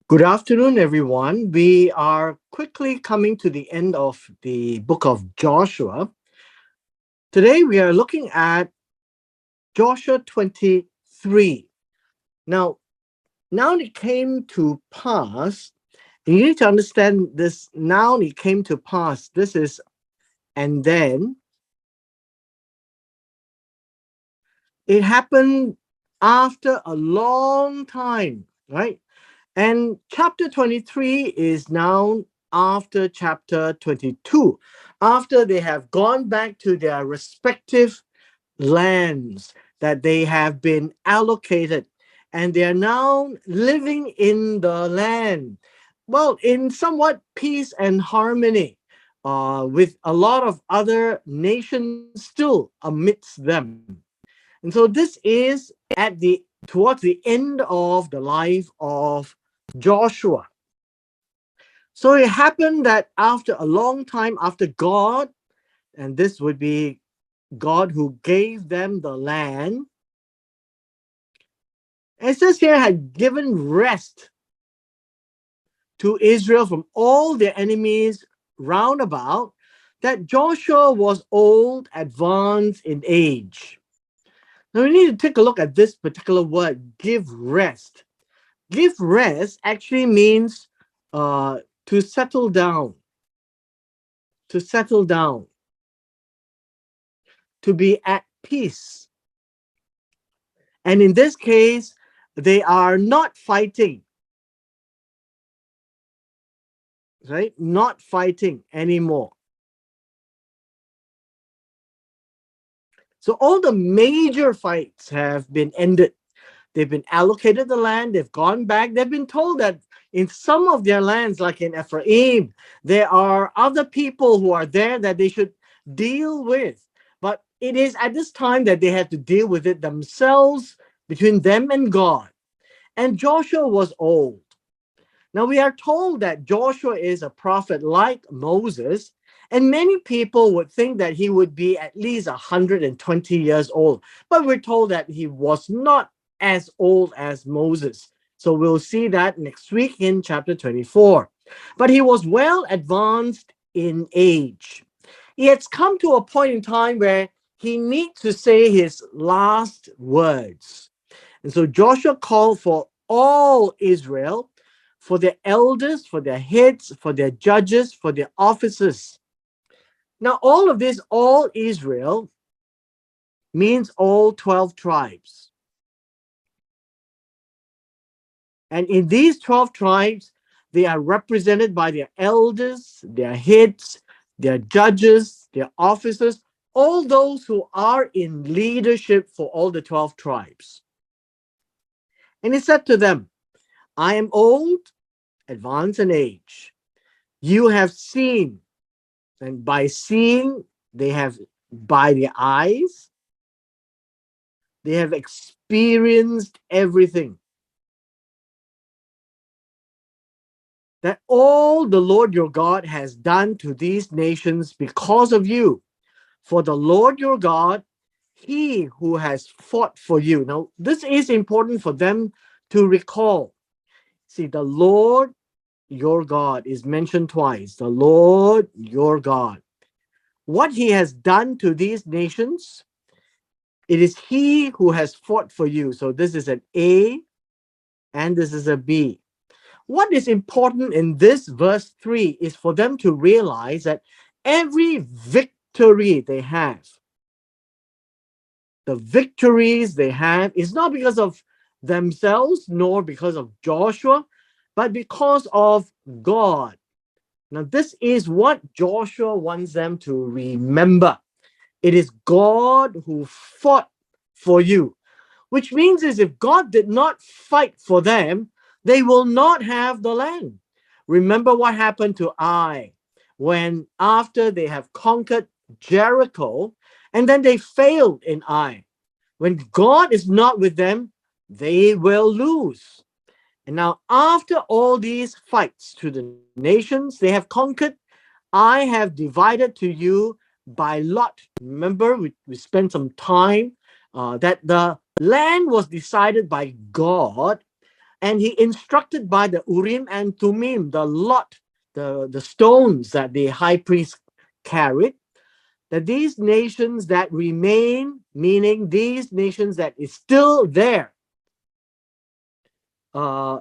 Good afternoon, everyone. We are quickly coming to the end of the book of Joshua. Today, we are looking at Joshua 23. Now, now it came to pass, and you need to understand this. Now it came to pass. This is, and then it happened after a long time, right? And chapter 23 is now after chapter 22, after they have gone back to their respective lands that they have been allocated, and they are now living in the land, well, in somewhat peace and harmony, with a lot of other nations still amidst them. And so this is at the towards the end of the life of Joshua. So it happened that after a long time, after God, and this would be God who gave them the land, it says here, had given rest to Israel from all their enemies round about, that Joshua was old, advanced in age. Now we need to take a look at this particular word, give rest. Give rest actually means to settle down, to settle down, to be at peace. And in this case, they are not fighting, right? Not fighting anymore. So all the major fights have been ended. They've been allocated the land, they've gone back, they've been told that in some of their lands, like in Ephraim, there are other people who are there that they should deal with. But it is at this time that they have to deal with it themselves, between them and God. And Joshua was old. Now we are told that Joshua is a prophet like Moses, and many people would think that he would be at least 120 years old. But we're told that he was not as old as Moses. So we'll see that next week in chapter 24. But he was well advanced in age. He has come to a point in time where he needs to say his last words. And so Joshua called for all Israel, for their elders, for their heads, for their judges, for their officers. Now, all of this, all Israel, means all 12 tribes. And in these 12 tribes, they are represented by their elders, their heads, their judges, their officers, all those who are in leadership for all the 12 tribes. And he said to them, I am old, advanced in age. You have seen, and by seeing, they have by the eyes, they have experienced everything that all the Lord your God has done to these nations because of you. For the Lord your God, he who has fought for you. Now, this is important for them to recall. See, the Lord your God is mentioned twice. The Lord your God. What he has done to these nations, it is he who has fought for you. So this is an A and this is a B. What is important in this verse 3 is for them to realize that every victory they have, the victories they have, is not because of themselves nor because of Joshua, but because of God. Now, this is what Joshua wants them to remember. It is God who fought for you, which means is if God did not fight for them, they will not have the land. Remember what happened to Ai when after they have conquered Jericho and then they failed in Ai. When God is not with them, they will lose. And now, after all these fights to the nations they have conquered, I have divided to you by lot. Remember, we spent some time that the land was decided by God, And he instructed by the Urim and Thummim, the lot, the stones that the high priest carried, that these nations that remain, meaning these nations that is still there, uh,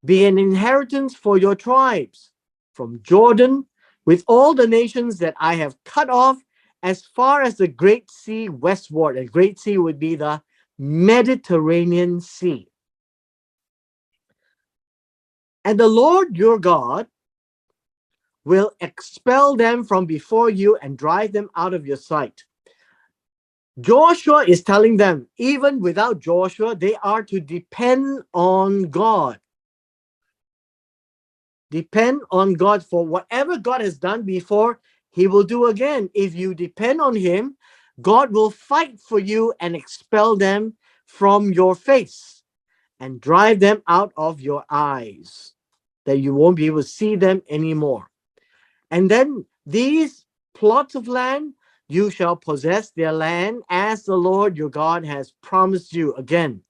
be an inheritance for your tribes from Jordan with all the nations that I have cut off as far as the Great Sea westward. The Great Sea would be the Mediterranean Sea. And the Lord your God will expel them from before you and drive them out of your sight. Joshua is telling them, even without Joshua, they are to depend on God. Depend on God for whatever God has done before, he will do again. If you depend on him, God will fight for you and expel them from your face and drive them out of your eyes, that you won't be able to see them anymore. And then these plots of land, you shall possess their land as the Lord your God has promised you. Again,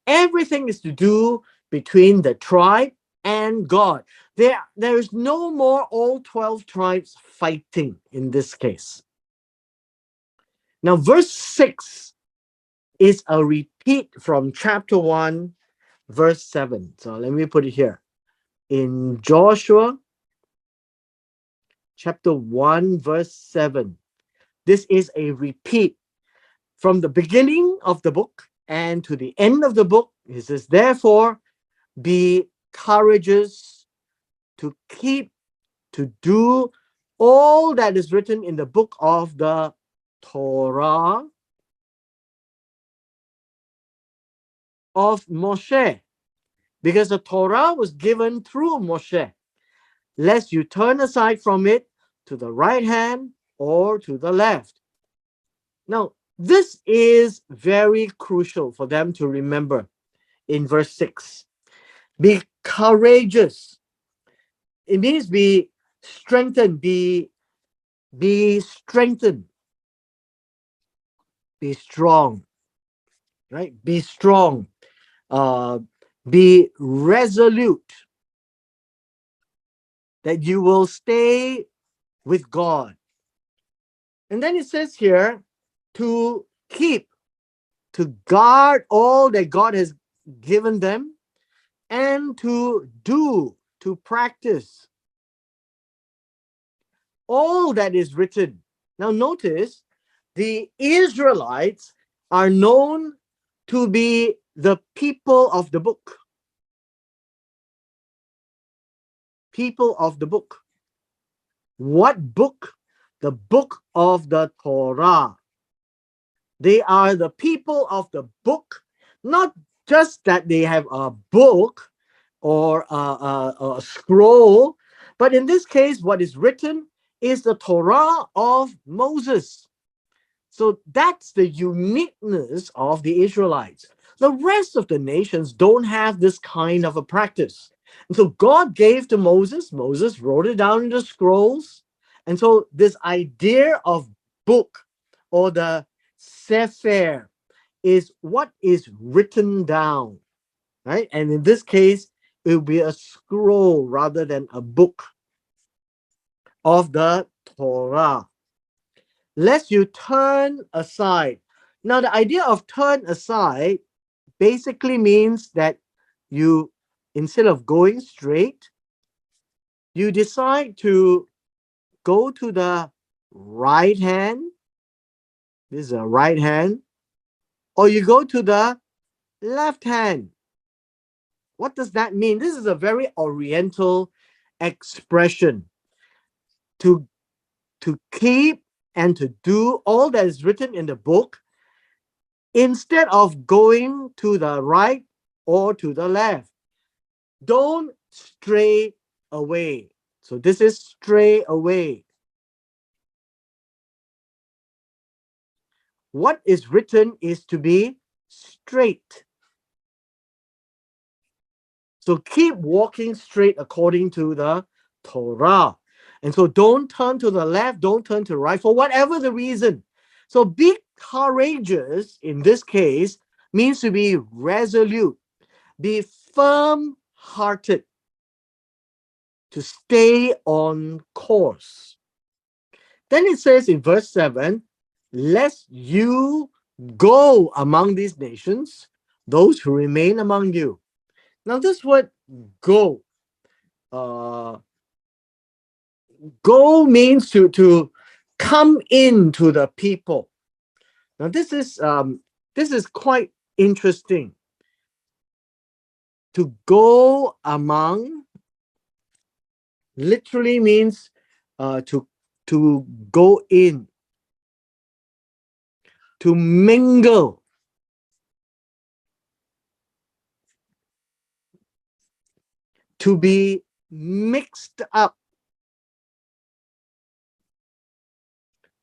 everything is to do between the tribe and God. There is no more all 12 tribes fighting in this case. Now, verse 6 is a repeat from chapter 1, verse 7. So let me put it here. In Joshua chapter 1, verse 7, this is a repeat from the beginning of the book and to the end of the book. It says, therefore, be courageous to keep, to do all that is written in the book of the Torah of Moshe, because the Torah was given through Moshe, lest you turn aside from it to the right hand or to the left. Now, this is very crucial for them to remember in verse 6. Be courageous. It means be strengthened, be strengthened, be strong, right? Be strong, uh, be resolute, that you will stay with God. And then it says here to keep, to guard all that God has given them, and to do, to practice all that is written. Now notice, the Israelites are known to be the people of the book. People of the book. What book? The book of the Torah. They are the people of the book, not just that they have a book or a scroll, but in this case, what is written is the Torah of Moses. So that's the uniqueness of the Israelites. The rest of the nations don't have this kind of a practice. And so God gave to Moses, Moses wrote it down in the scrolls. And so this idea of book or the Sefer is what is written down, right? And in this case, it will be a scroll rather than a book of the Torah. Lest you turn aside. Now, the idea of turn aside basically means that you, instead of going straight, you decide to go to the right hand. This is a right hand. Or you go to the left hand. What does that mean? This is a very oriental expression. To keep and to do all that is written in the book, instead of going to the right or to the left. Don't stray away. So this is stray away. What is written is to be straight. So keep walking straight according to the Torah. And so don't turn to the left, don't turn to the right for whatever the reason. So be courageous in this case means to be resolute, be firm-hearted, to stay on course. Then it says in verse 7, lest you go among these nations, those who remain among you. Now this word go, uh, go means to come into the people. Now this is quite interesting. To go among literally means to go in, to mingle, to be mixed up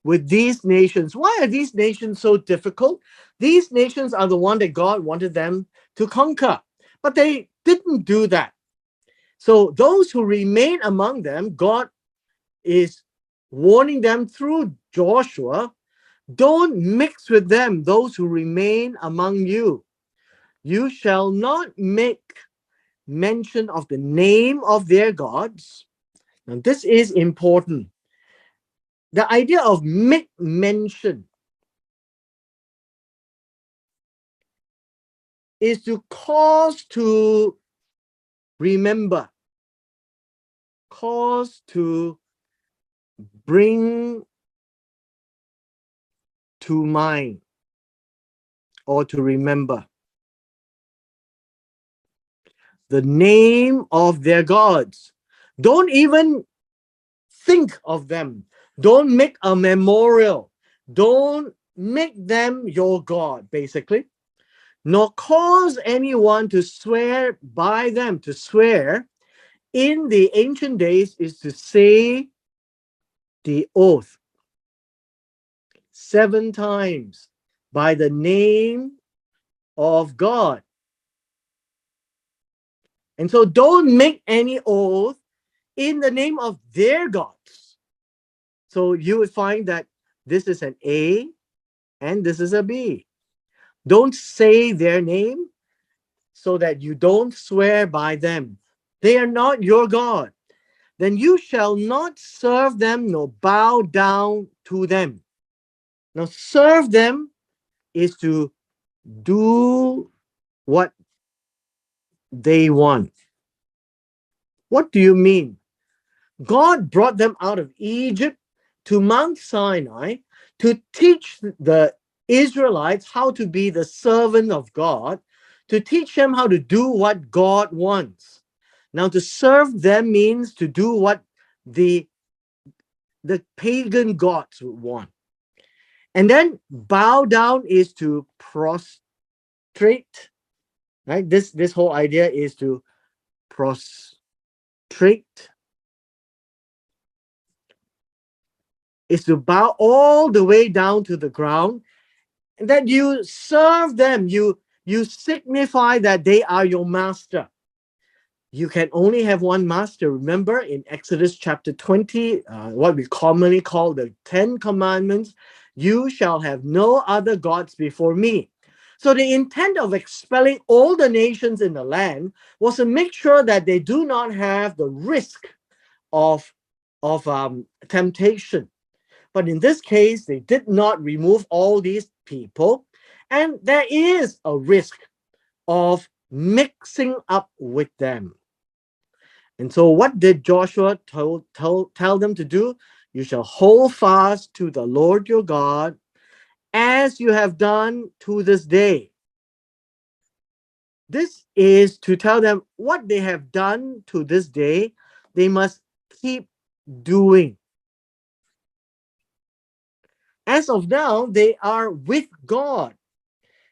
with these nations. Why are these nations so difficult? These nations are the one that God wanted them to conquer, but they didn't do that. So those who remain among them, God is warning them through Joshua, don't mix with them, those who remain among you. You shall not make mention of the name of their gods. Now, this is important. The idea of make mention is to cause to remember, cause to bring to mind, or to remember the name of their gods. Don't even think of them. Don't make a memorial. Don't make them your God, basically. Nor cause anyone to swear by them. To swear in the ancient days is to say the oath 7 times by the name of God. And so don't make any oath in the name of their gods. So you would find that this is an A and this is a B. Don't say their name so that you don't swear by them. They are not your God. Then you shall not serve them nor bow down to them. Now, serve them is to do what they want. What do you mean? God brought them out of Egypt to Mount Sinai to teach the Israelites how to be the servant of God, to teach them how to do what God wants. Now, to serve them means to do what the pagan gods would want. And then bow down is to prostrate, right? This whole idea is to prostrate, is to bow all the way down to the ground, and that you serve them. You signify that they are your master. You can only have one master. Remember in Exodus chapter 20, what we commonly call the 10 Commandments, you shall have no other gods before me. So the intent of expelling all the nations in the land was to make sure that they do not have the risk of temptation. But in this case, they did not remove all these people, and there is a risk of mixing up with them. And so what did Joshua tell them to do? You shall hold fast to the Lord your God as you have done to this day. This is to tell them what they have done to this day, they must keep doing. As of now, they are with God.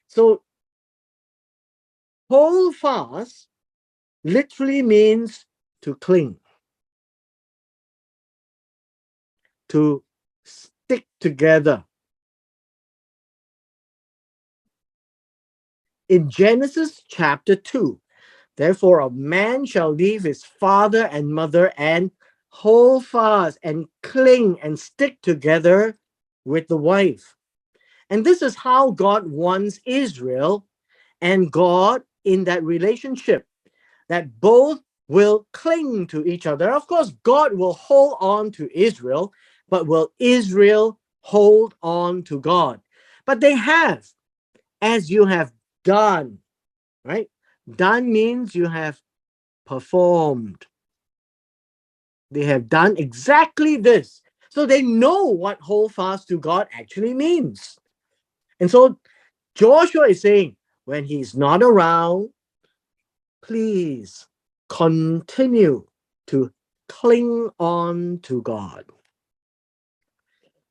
So hold fast literally means to cling, to stick together. In Genesis chapter 2, therefore a man shall leave his father and mother and hold fast and cling and stick together with the wife. And this is how God wants Israel and God in that relationship. that both will cling to each other. Of course, God will hold on to Israel, but will Israel hold on to God? But they have, as you have done, right? Done means you have performed. They have done exactly this. So they know what hold fast to God actually means. And so Joshua is saying, when he's not around, please continue to cling on to God.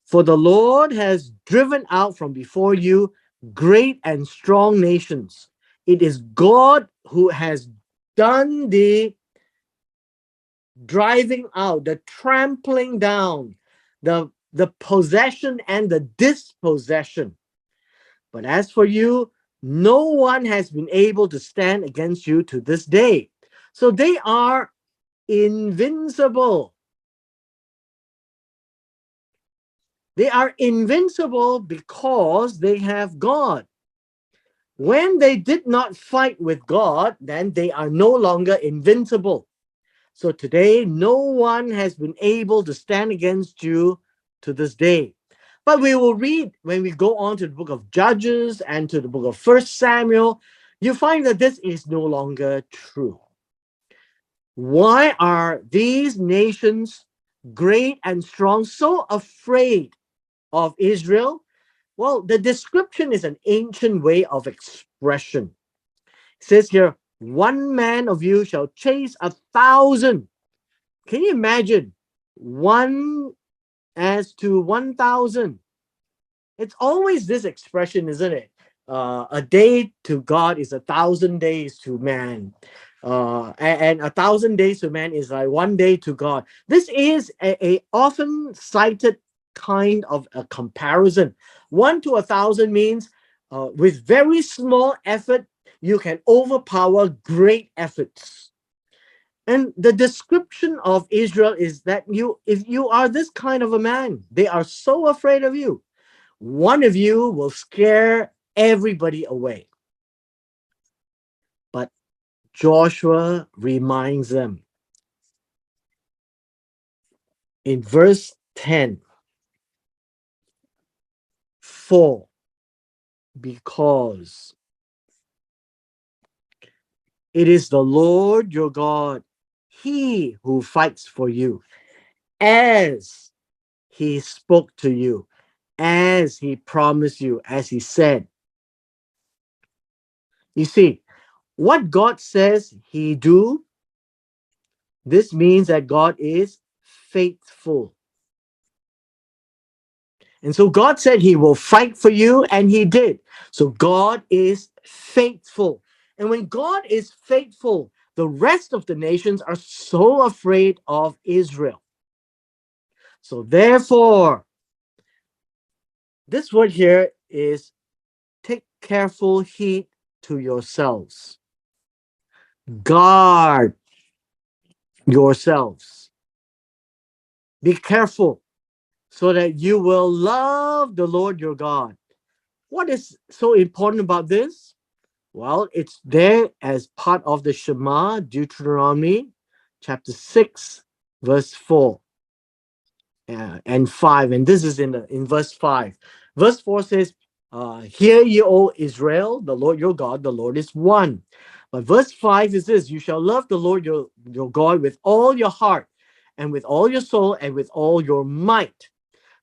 For the Lord has driven out from before you great and strong nations. It is God who has done the driving out, the trampling down, the possession and the dispossession. But as for you, no one has been able to stand against you to this day. So they are invincible. They are invincible because they have God. When they did not fight with God, then they are no longer invincible. So today, no one has been able to stand against you to this day. But we will read when we go on to the book of Judges and to the book of First Samuel, you find that this is no longer true. Why are these nations, great and strong, so afraid of Israel? Well, the description is an ancient way of expression. It says here, one man of you shall chase 1,000. Can you imagine? One as to 1,000. It's always this expression, isn't it? A day to God is 1,000 days to man. And 1,000 days to man is like one day to God. This is a often cited kind of a comparison. 1 to 1,000 means with very small effort, you can overpower great efforts. And the description of Israel is that if you are this kind of a man, they are so afraid of you. One of you will scare everybody away. But Joshua reminds them in verse 10, for because it is the Lord your God, he who fights for you, as he spoke to you, as he promised you, as he said. You see, what God says he do, this means that God is faithful. And so God said he will fight for you, and he did. So God is faithful. And when God is faithful, the rest of the nations are so afraid of Israel. So therefore, this word here is take careful heed to yourselves. Guard yourselves. Be careful so that you will love the Lord your God. What is so important about this? Well, it's there as part of the Shema, Deuteronomy chapter 6, verse 4 and 5. And this is in verse 5. Verse 4 says, Hear ye, O Israel, the Lord your God, the Lord is one. But verse 5 is this, you shall love the Lord your God with all your heart and with all your soul and with all your might.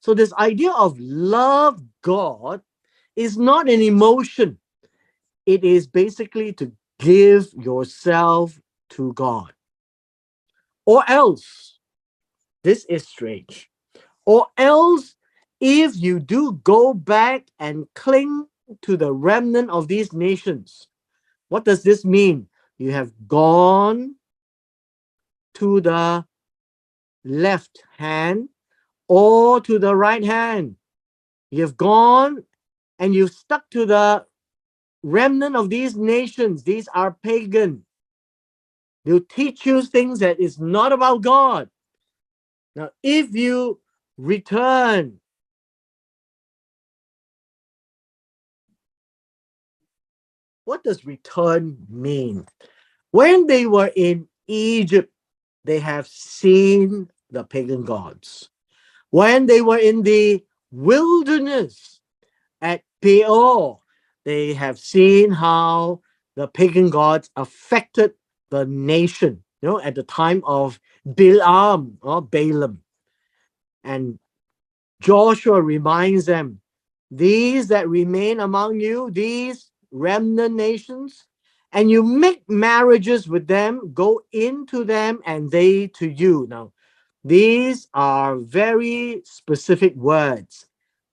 So this idea of love God is not an emotion. It is basically to give yourself to God. Or else, this is strange. Or else, if you do go back and cling to the remnant of these nations, what does this mean? You have gone to the left hand or to the right hand. You've gone and you've stuck to the remnant of these nations. These are pagan. They'll teach you things that is not about God. Now, if you return, what does return mean? When they were in Egypt, they have seen the pagan gods. When they were in the wilderness at Peor, they have seen how the pagan gods affected the nation, at the time of Balaam or Balaam. And Joshua reminds them, these that remain among you, these remnant nations, and you make marriages with them, go into them and they to you. Now, these are very specific words.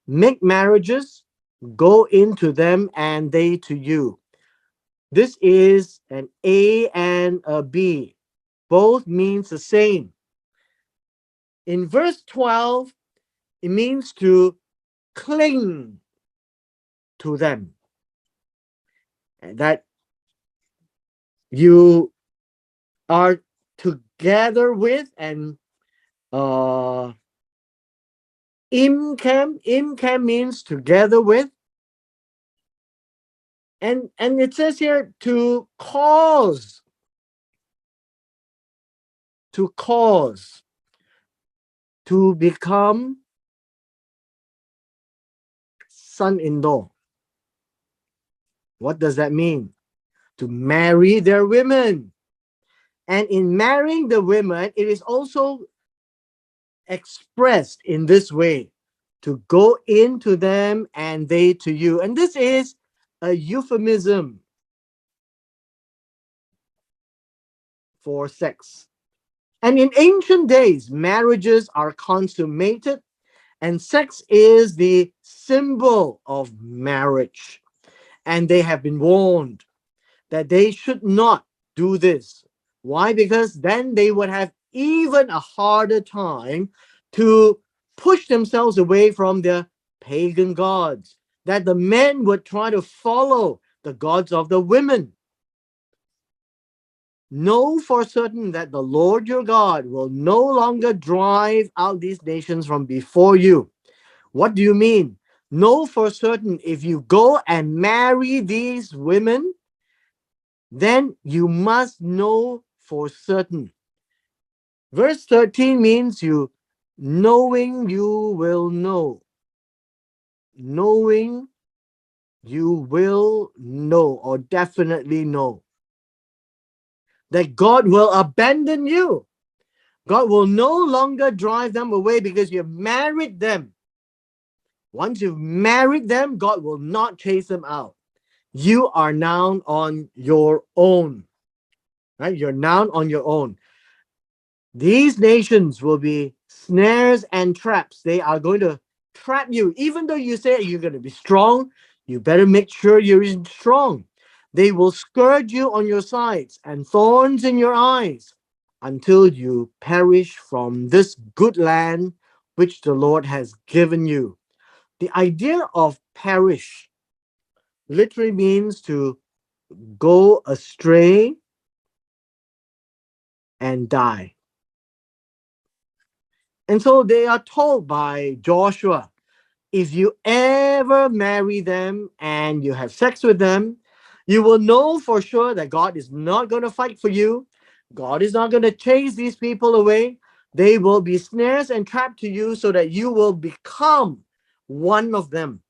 Make marriages, go into them and they to you. This is an A and a B. Both means the same. In verse 12, it means to cling to them. And that you are together with, and imcam means together with, and it says here to cause to become son-in-law. What does that mean? To marry their women. And in marrying the women, it is also expressed in this way, to go into them and they to you. And this is a euphemism for sex. And in ancient days, marriages are consummated, and sex is the symbol of marriage. And they have been warned that they should not do this. Why? Because then they would have even a harder time to push themselves away from their pagan gods, that the men would try to follow the gods of the women. Know for certain that the Lord your God will no longer drive out these nations from before you. What do you mean? Know for certain, if you go and marry these women, then you must know for certain. Verse 13 means knowing you will know. Knowing you will know, or definitely know, that God will abandon you. God will no longer drive them away because you have married them. Once you've married them, God will not chase them out. You are now on your own. Right? You're now on your own. These nations will be snares and traps. They are going to trap you. Even though you say you're going to be strong, you better make sure you're strong. They will scourge you on your sides and thorns in your eyes until you perish from this good land which the Lord has given you. The idea of perish literally means to go astray and die. And so they are told by Joshua, if you ever marry them and you have sex with them, you will know for sure that God is not going to fight for you. God is not going to chase these people away. They will be snares and trapped to you so that you will become one of them.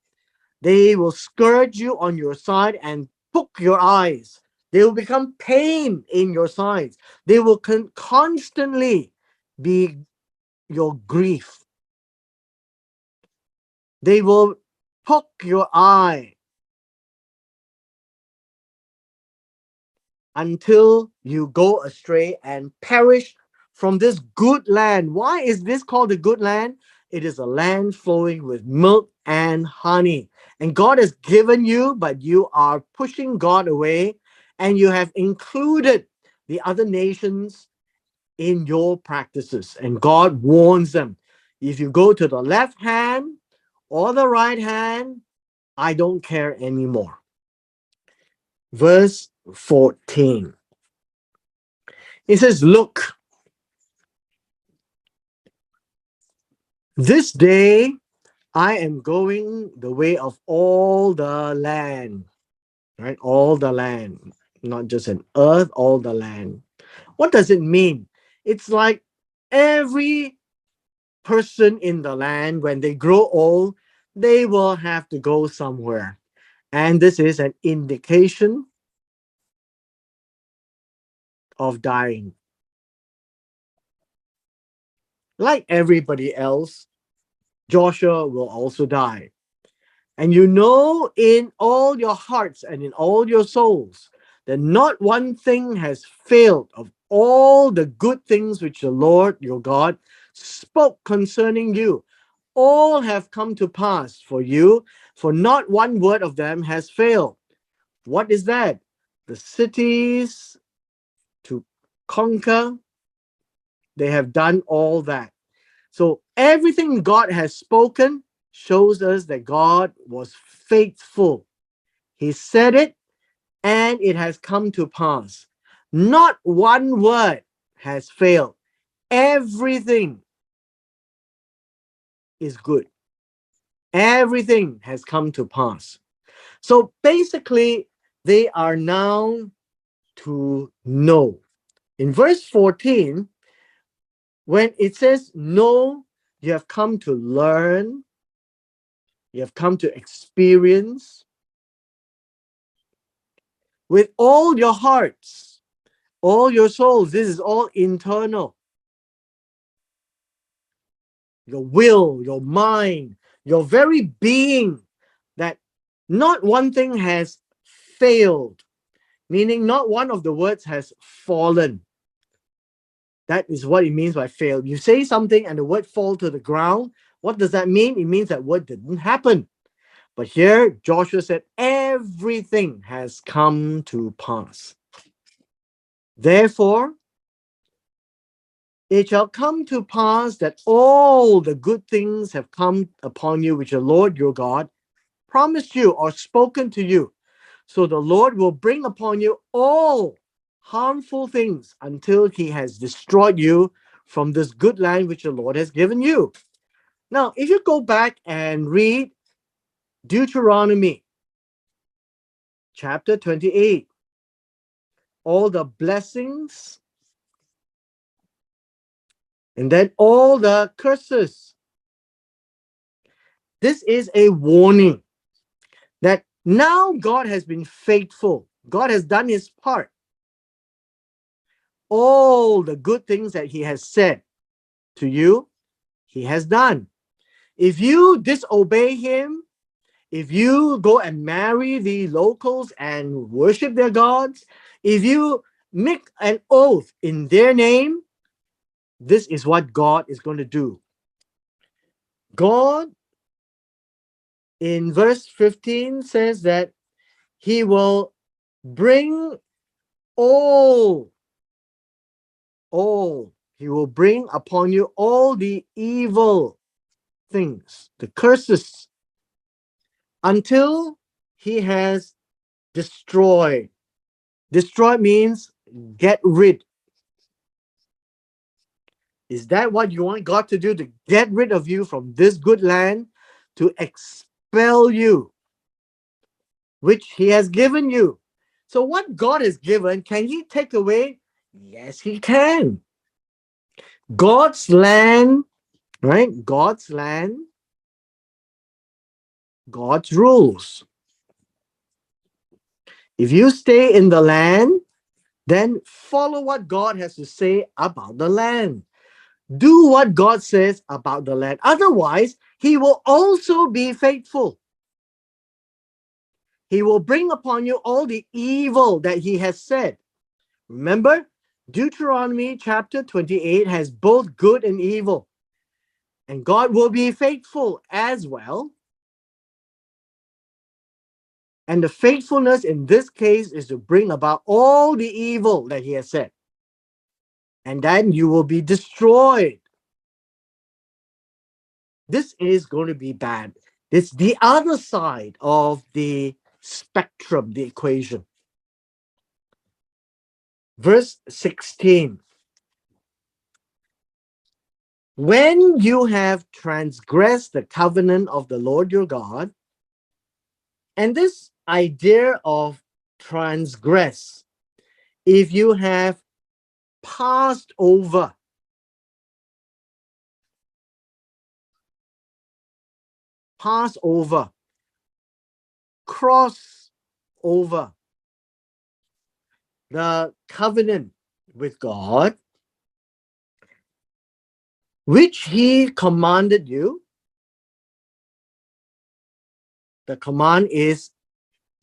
They will scourge you on your side and poke your eyes. They will become pain in your sides. They will constantly be your grief. They will poke your eye until you go astray and perish from this good land. Why is this called the good land? It is a land flowing with milk and honey. And God has given you, but you are pushing God away, and you have included the other nations in your practices. And God warns them, if you go to the left hand or the right hand, I don't care anymore. Verse 14. It says, look, this day I am going the way of all the land. Right? All the land. not just an earth, all the land. What does it mean? It's like every person in the land, when they grow old, they will have to go somewhere. And this is an indication of dying. Like everybody else, Joshua will also die. And you know in all your hearts and in all your souls that not one thing has failed of all the good things which the Lord your God spoke concerning you. All have come to pass for you, for not one word of them has failed. What is that? The cities to conquer, they have done all that. So everything God has spoken shows us that God was faithful. He said it and it has come to pass. Not one word has failed. Everything is good. Everything has come to pass. So basically, they are now to know. In verse 14, when it says, know, you have come to learn, you have come to experience with all your hearts, all your souls. This is all internal. Your will, your mind, your very being, that not one thing has failed, meaning not one of the words has fallen. That is what it means by failed. You say something and the word fall to the ground. What does that mean? It means that word didn't happen. But here, Joshua said, everything has come to pass. Therefore, it shall come to pass that all the good things have come upon you, which the Lord your God promised you or spoken to you. So the Lord will bring upon you all harmful things until he has destroyed you from this good land which the Lord has given you. Now, if you go back and read Deuteronomy chapter 28, all the blessings and then all the curses, this is a warning that now God has been faithful. God has done his part. All the good things that he has said to you, he has done. If you disobey him, if you go and marry the locals and worship their gods, if you make an oath in their name, this is what God is going to do. God, in verse 15, says that he will bring all, he will bring upon you all the evil things, the curses, until he has destroyed. Destroy means get rid. Is that what you want God to do? To get rid of you from this good land, to expel you, which he has given you. So what God has given, can he take away? Yes, he can. God's land, right? God's land, God's rules. If you stay in the land, then follow what God has to say about the land. Do what God says about the land. Otherwise, he will also be faithful. He will bring upon you all the evil that he has said. Remember, Deuteronomy chapter 28 has both good and evil. And God will be faithful as well. And the faithfulness in this case is to bring about all the evil that he has said. And then you will be destroyed. This is going to be bad. It's the other side of the spectrum, the equation. Verse 16. When you have transgressed the covenant of the Lord your God, and this idea of transgress, if you have passed over, pass over, cross over the covenant with God, which he commanded you. The command is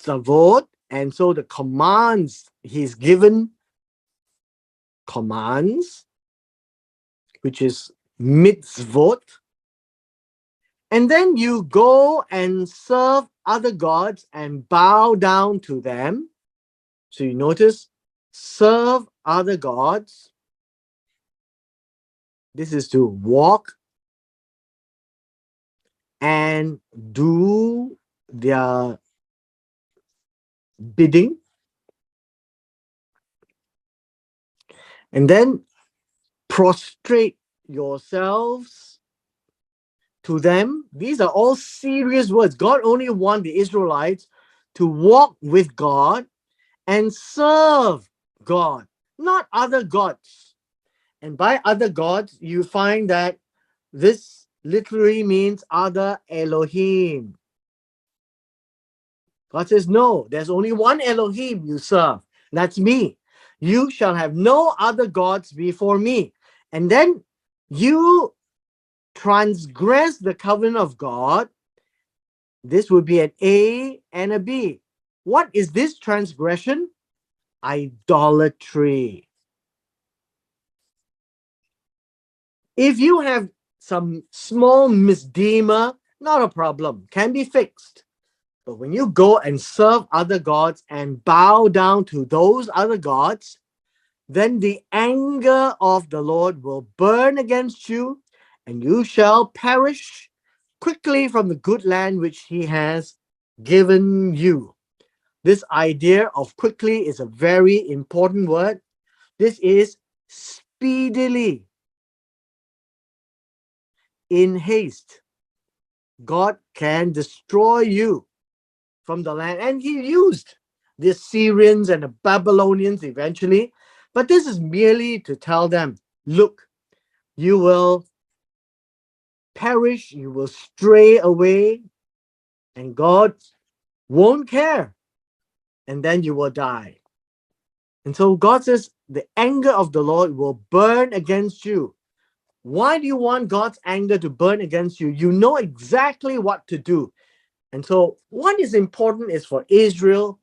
tzavot, and so the commands he's given, commands, which is mitzvot, and then you go and serve other gods and bow down to them. So you notice, serve other gods. This is to walk and do their bidding. And then prostrate yourselves to them. These are all serious words. God only wants the Israelites to walk with God and serve God, not other gods. And by other gods, you find that this literally means other Elohim. God says, no, there's only one Elohim you serve. That's me. You shall have no other gods before me. And then you transgress the covenant of God. This would be an A and a B. What is this transgression? Idolatry. If you have some small misdemeanor, not a problem, can be fixed. But when you go and serve other gods and bow down to those other gods, then the anger of the Lord will burn against you, and you shall perish quickly from the good land which he has given you. This idea of quickly is a very important word. This is speedily, in haste. God can destroy you from the land. And he used the Syrians and the Babylonians eventually. But this is merely to tell them, look, you will perish, you will stray away, and God won't care. And then you will die. And so God says, the anger of the Lord will burn against you. Why do you want God's anger to burn against you? You know exactly what to do. And so what is important is for Israel,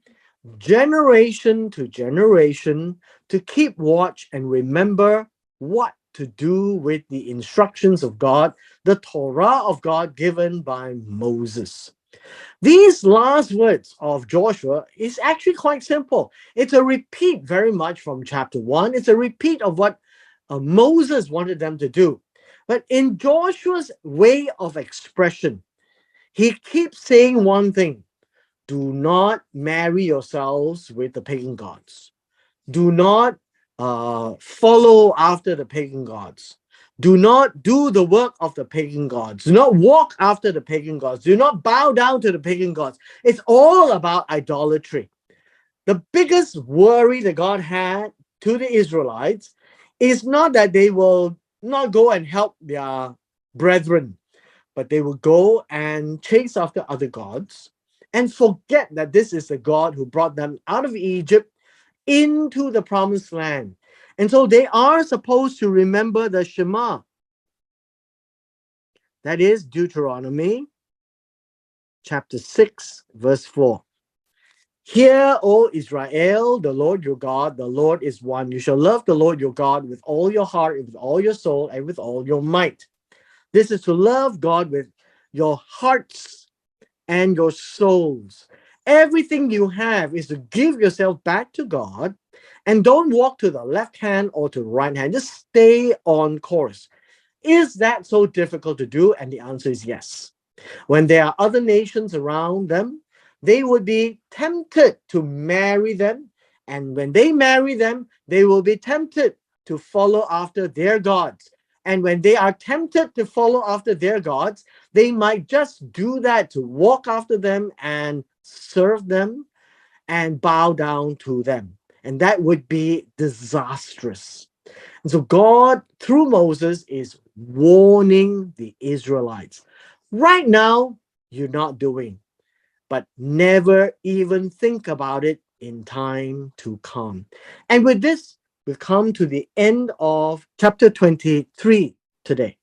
generation to generation, to keep watch and remember what to do with the instructions of God, the Torah of God given by Moses. These last words of Joshua is actually quite simple. It's a repeat very much from chapter 1. It's a repeat of what Moses wanted them to do. But in Joshua's way of expression, he keeps saying one thing: do not marry yourselves with the pagan gods. Do not follow after the pagan gods. Do not do the work of the pagan gods. Do not walk after the pagan gods. Do not bow down to the pagan gods. It's all about idolatry. The biggest worry that God had to the Israelites is not that they will not go and help their brethren, but they will go and chase after other gods and forget that this is the God who brought them out of Egypt into the promised land. And so they are supposed to remember the Shema. That is Deuteronomy chapter 6, verse 4. Hear, O Israel, the Lord your God, the Lord is one. You shall love the Lord your God with all your heart, with all your soul, and with all your might. This is to love God with your hearts and your souls. Everything you have is to give yourself back to God, and don't walk to the left hand or to the right hand. Just stay on course. Is that so difficult to do? And the answer is yes. When there are other nations around them, they would be tempted to marry them. And when they marry them, they will be tempted to follow after their gods. And when they are tempted to follow after their gods, they might just do that to walk after them and serve them and bow down to them. and that would be disastrous. And so God, through Moses, is warning the Israelites. Right now, you're not doing, but never even think about it in time to come. And with this, we've come to the end of chapter 23 today.